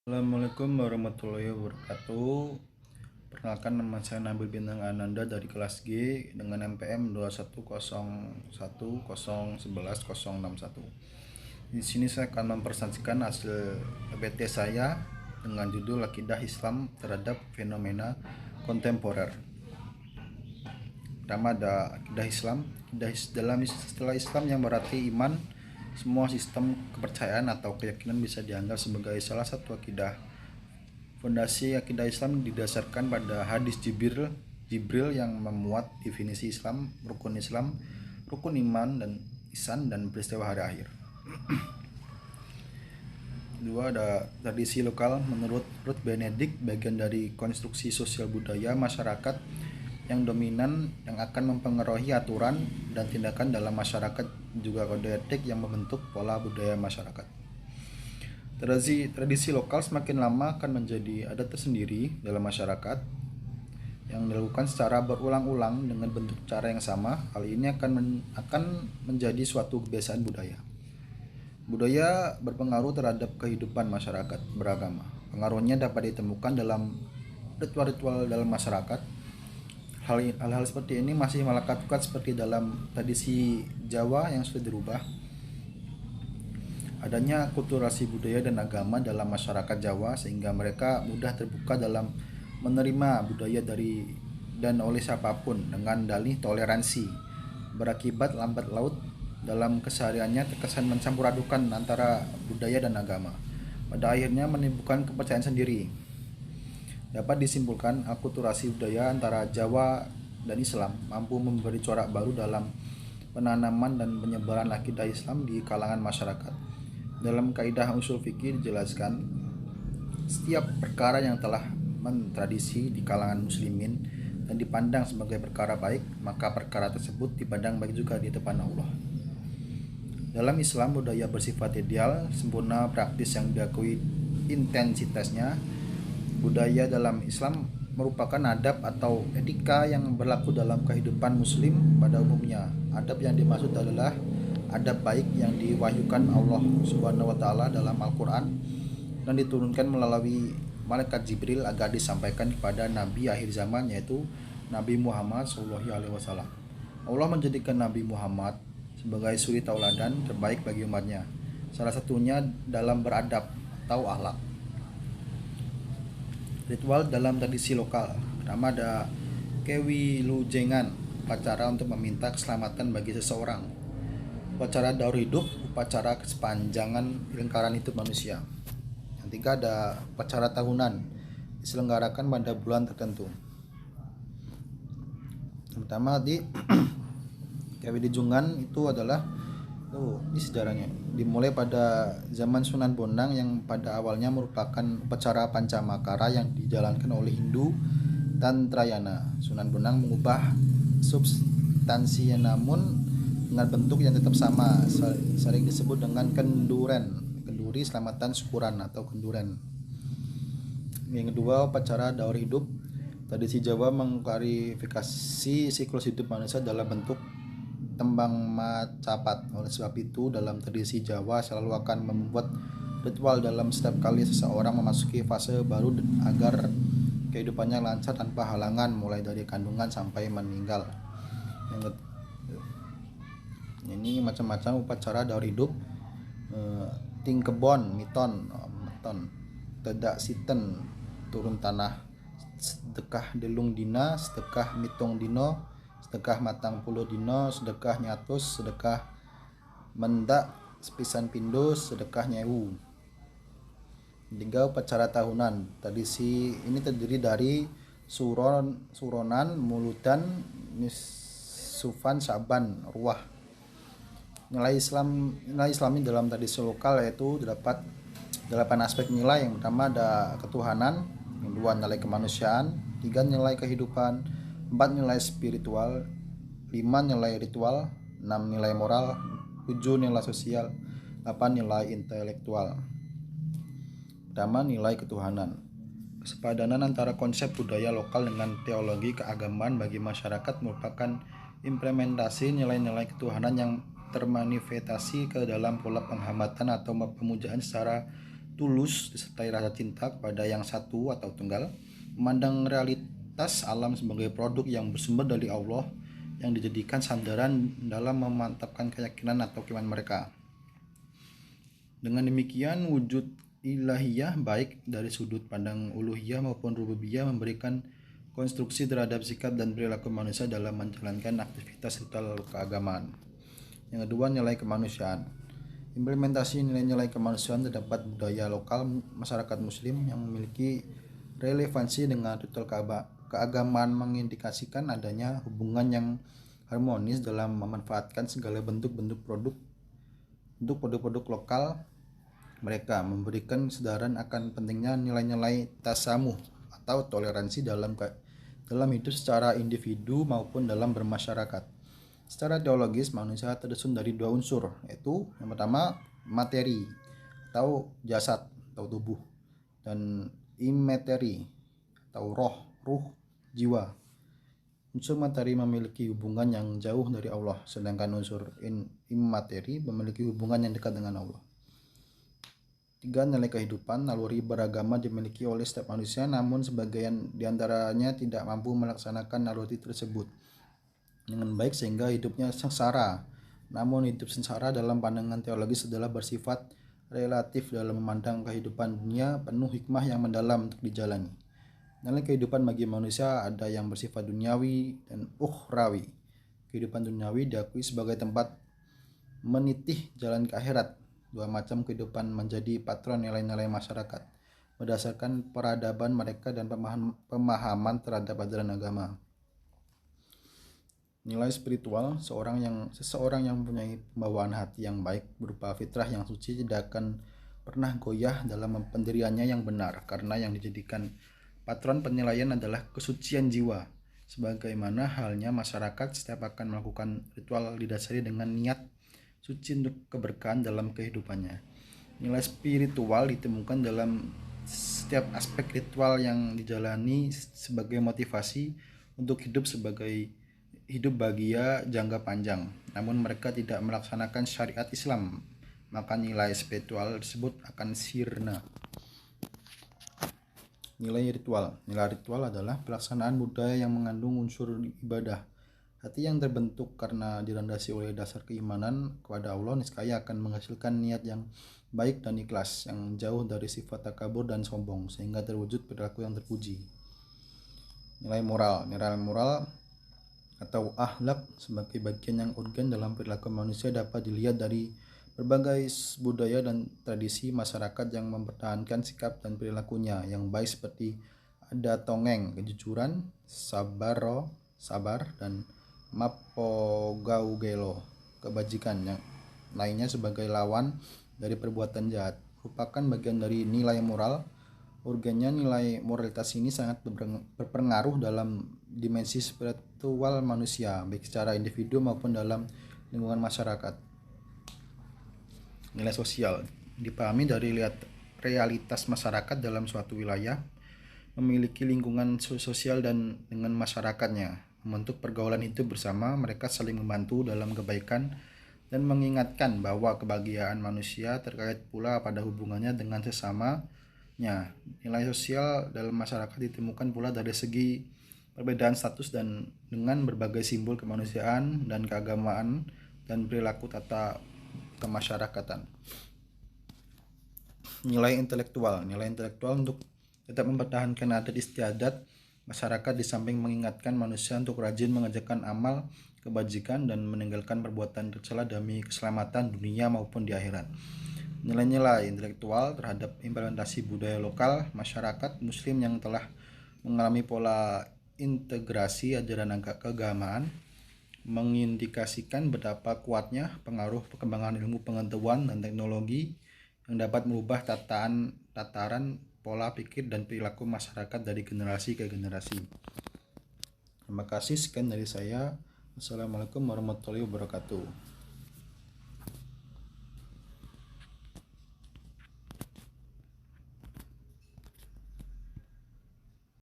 Assalamualaikum warahmatullahi wabarakatuh. Perkenalkan, nama saya Nabil Bintang Ananda dari kelas G dengan NPM 21010110061. Di sini saya akan mempresentasikan hasil PPT saya dengan judul Akidah Islam terhadap Fenomena Kontemporer. Pertama ada akidah Islam. Dalam istilah Islam yang berarti iman, semua sistem kepercayaan atau keyakinan bisa dianggap sebagai salah satu akidah. Fondasi akidah Islam didasarkan pada hadis Jibril yang memuat definisi Islam, rukun iman dan ihsan, dan peristiwa hari akhir. Kedua ada tradisi lokal. Menurut Ruth Benedict, bagian dari konstruksi sosial budaya masyarakat yang dominan yang akan mempengaruhi aturan dan tindakan dalam masyarakat, juga kode etik yang membentuk pola budaya masyarakat. Tradisi lokal semakin lama akan menjadi adat tersendiri dalam masyarakat yang dilakukan secara berulang-ulang dengan bentuk cara yang sama. Hal ini akan menjadi suatu kebiasaan budaya. Budaya berpengaruh terhadap kehidupan masyarakat beragama. Pengaruhnya dapat ditemukan dalam ritual-ritual dalam masyarakat. Hal-hal seperti ini masih melekat seperti dalam tradisi Jawa yang sudah dirubah. Adanya akulturasi budaya dan agama dalam masyarakat Jawa sehingga mereka mudah terbuka dalam menerima budaya dari dan oleh siapapun dengan dalih toleransi. Berakibat lambat laut dalam kesehariannya terkesan mencampur adukan antara budaya dan agama. Pada akhirnya menimbulkan kepercayaan sendiri. Dapat disimpulkan akulturasi budaya antara Jawa dan Islam mampu memberi corak baru dalam penanaman dan penyebaran akidah Islam di kalangan masyarakat. Dalam kaidah usul fikih dijelaskan, setiap perkara yang telah mentradisi di kalangan muslimin dan dipandang sebagai perkara baik, maka perkara tersebut dipandang baik juga di depan Allah. Dalam Islam, budaya bersifat ideal, sempurna, praktis yang diakui intensitasnya. Budaya dalam Islam merupakan adab atau etika yang berlaku dalam kehidupan muslim pada umumnya. Adab yang dimaksud adalah adab baik yang diwahyukan Allah Subhanahu wa taala dalam Al-Qur'an dan diturunkan melalui malaikat Jibril agar disampaikan kepada nabi akhir zaman, yaitu Nabi Muhammad SAW. Allah menjadikan Nabi Muhammad sebagai suri tauladan terbaik bagi umatnya. Salah satunya dalam beradab atau akhlak. Ritual dalam tradisi lokal. Pertama ada kewilujengan, upacara untuk meminta keselamatan bagi seseorang. Upacara daur hidup, upacara kesepanjangan lingkaran hidup manusia. Yang tiga ada upacara tahunan, diselenggarakan pada bulan tertentu. Pertama di kewilujengan itu adalah ini sejarahnya. Dimulai pada zaman Sunan Bonang yang pada awalnya merupakan upacara Pancamakara yang dijalankan oleh Hindu Tantrayana. Sunan Bonang mengubah substansinya namun dengan bentuk yang tetap sama, sering disebut dengan kenduri selamatan syukuran atau kenduren. Yang kedua, upacara daur hidup. Tradisi Jawa mengklarifikasi siklus hidup manusia dalam bentuk tembang macapat. Oleh sebab itu, dalam tradisi Jawa selalu akan membuat ritual dalam setiap kali seseorang memasuki fase baru agar kehidupannya lancar tanpa halangan, mulai dari kandungan sampai meninggal. Ini macam-macam upacara daur hidup. Tingkebon, miton, tedak siten, turun tanah, sedekah delung dina, sedekah mitung dino, sedekah matang puluh dino, sedekah nyatus, sedekah mendak sepisan pindo, sedekah nyewu. Tiga, upacara tahunan. Tradisi ini terdiri dari suronan, muludan, nisufan, saban, ruah. Nilai Islami dalam tradisi lokal yaitu terdapat 8 aspek nilai. Yang pertama ada ketuhanan, yang kedua nilai kemanusiaan, 3 nilai kehidupan, 4 nilai spiritual, 5 nilai ritual, 6 nilai moral, 7 nilai sosial, 8 nilai intelektual. Pertama, nilai ketuhanan. Kesepadanan antara konsep budaya lokal dengan teologi keagamaan bagi masyarakat merupakan implementasi nilai-nilai ketuhanan yang termanifestasi ke dalam pola penghambatan atau pemujaan secara tulus disertai rasa cinta kepada yang satu atau tunggal, memandang realitas alam sebagai produk yang bersumber dari Allah yang dijadikan sandaran dalam memantapkan keyakinan atau keimanan mereka. Dengan demikian, wujud ilahiyah baik dari sudut pandang uluhiyah maupun rububiyah memberikan konstruksi terhadap sikap dan perilaku manusia dalam menjalankan aktivitas ritual keagamaan. Yang kedua, nilai kemanusiaan. Implementasi nilai-nilai kemanusiaan terdapat budaya lokal masyarakat muslim yang memiliki relevansi dengan ritual keagamaan mengindikasikan adanya hubungan yang harmonis dalam memanfaatkan segala bentuk-bentuk produk-produk lokal mereka, memberikan kesadaran akan pentingnya nilai-nilai tasamuh atau toleransi dalam hidup secara individu maupun dalam bermasyarakat. Secara teologis, manusia tersusun dari dua unsur, yaitu yang pertama materi atau jasad atau tubuh, dan immateri atau ruh, jiwa. Unsur materi memiliki hubungan yang jauh dari Allah, sedangkan unsur immateri memiliki hubungan yang dekat dengan Allah. 3. Nilai kehidupan. Naluri beragama dimiliki oleh setiap manusia, namun sebagian diantaranya tidak mampu melaksanakan naluri tersebut dengan baik sehingga hidupnya sengsara. Namun hidup sengsara dalam pandangan teologis adalah bersifat relatif dalam memandang kehidupan dunia penuh hikmah yang mendalam untuk dijalani. Nilai kehidupan bagi manusia ada yang bersifat duniawi dan ukhrawi. Kehidupan duniawi diakui sebagai tempat menitih jalan ke akhirat. Dua macam kehidupan menjadi patron nilai-nilai masyarakat berdasarkan peradaban mereka dan pemahaman terhadap ajaran agama. Nilai spiritual. Seseorang yang mempunyai pembawaan hati yang baik berupa fitrah yang suci tidak akan pernah goyah dalam pendiriannya yang benar, karena yang dijadikan patron penilaian adalah kesucian jiwa. Sebagaimana halnya masyarakat, setiap akan melakukan ritual didasari dengan niat suci untuk keberkahan dalam kehidupannya. Nilai spiritual ditemukan dalam setiap aspek ritual yang dijalani sebagai motivasi untuk hidup bahagia jangka panjang. Namun mereka tidak melaksanakan syariat Islam, maka nilai spiritual tersebut akan sirna. Nilai ritual adalah pelaksanaan budaya yang mengandung unsur ibadah. Hati yang terbentuk karena dilandasi oleh dasar keimanan kepada Allah niscaya akan menghasilkan niat yang baik dan ikhlas yang jauh dari sifat takabur dan sombong, sehingga terwujud perilaku yang terpuji. Nilai moral atau akhlak sebagai bagian yang urgen dalam perilaku manusia dapat dilihat dari berbagai budaya dan tradisi masyarakat yang mempertahankan sikap dan perilakunya yang baik, seperti ada tongeng, kejujuran, sabar, dan mapogaugelo, kebajikan, yang lainnya sebagai lawan dari perbuatan jahat, merupakan bagian dari nilai moral. Urgennya nilai moralitas ini sangat berpengaruh dalam dimensi spiritual manusia, baik secara individu maupun dalam lingkungan masyarakat. Nilai sosial dipahami dari realitas masyarakat dalam suatu wilayah, memiliki lingkungan sosial dan dengan masyarakatnya, membentuk pergaulan hidup bersama. Mereka saling membantu dalam kebaikan dan mengingatkan bahwa kebahagiaan manusia terkait pula pada hubungannya dengan sesamanya. Nilai sosial dalam masyarakat ditemukan pula dari segi perbedaan status dan dengan berbagai simbol kemanusiaan dan keagamaan dan perilaku tata kemasyarakatan. Nilai intelektual untuk tetap mempertahankan adat istiadat masyarakat di samping mengingatkan manusia untuk rajin mengerjakan amal kebajikan dan meninggalkan perbuatan tercela demi keselamatan dunia maupun di akhirat. Nilai-nilai intelektual terhadap implementasi budaya lokal masyarakat muslim yang telah mengalami pola integrasi ajaran keagamaan mengindikasikan betapa kuatnya pengaruh perkembangan ilmu pengetahuan dan teknologi yang dapat merubah tataran pola pikir dan perilaku masyarakat dari generasi ke generasi. Terima kasih, sekian dari saya. Wassalamualaikum warahmatullahi wabarakatuh.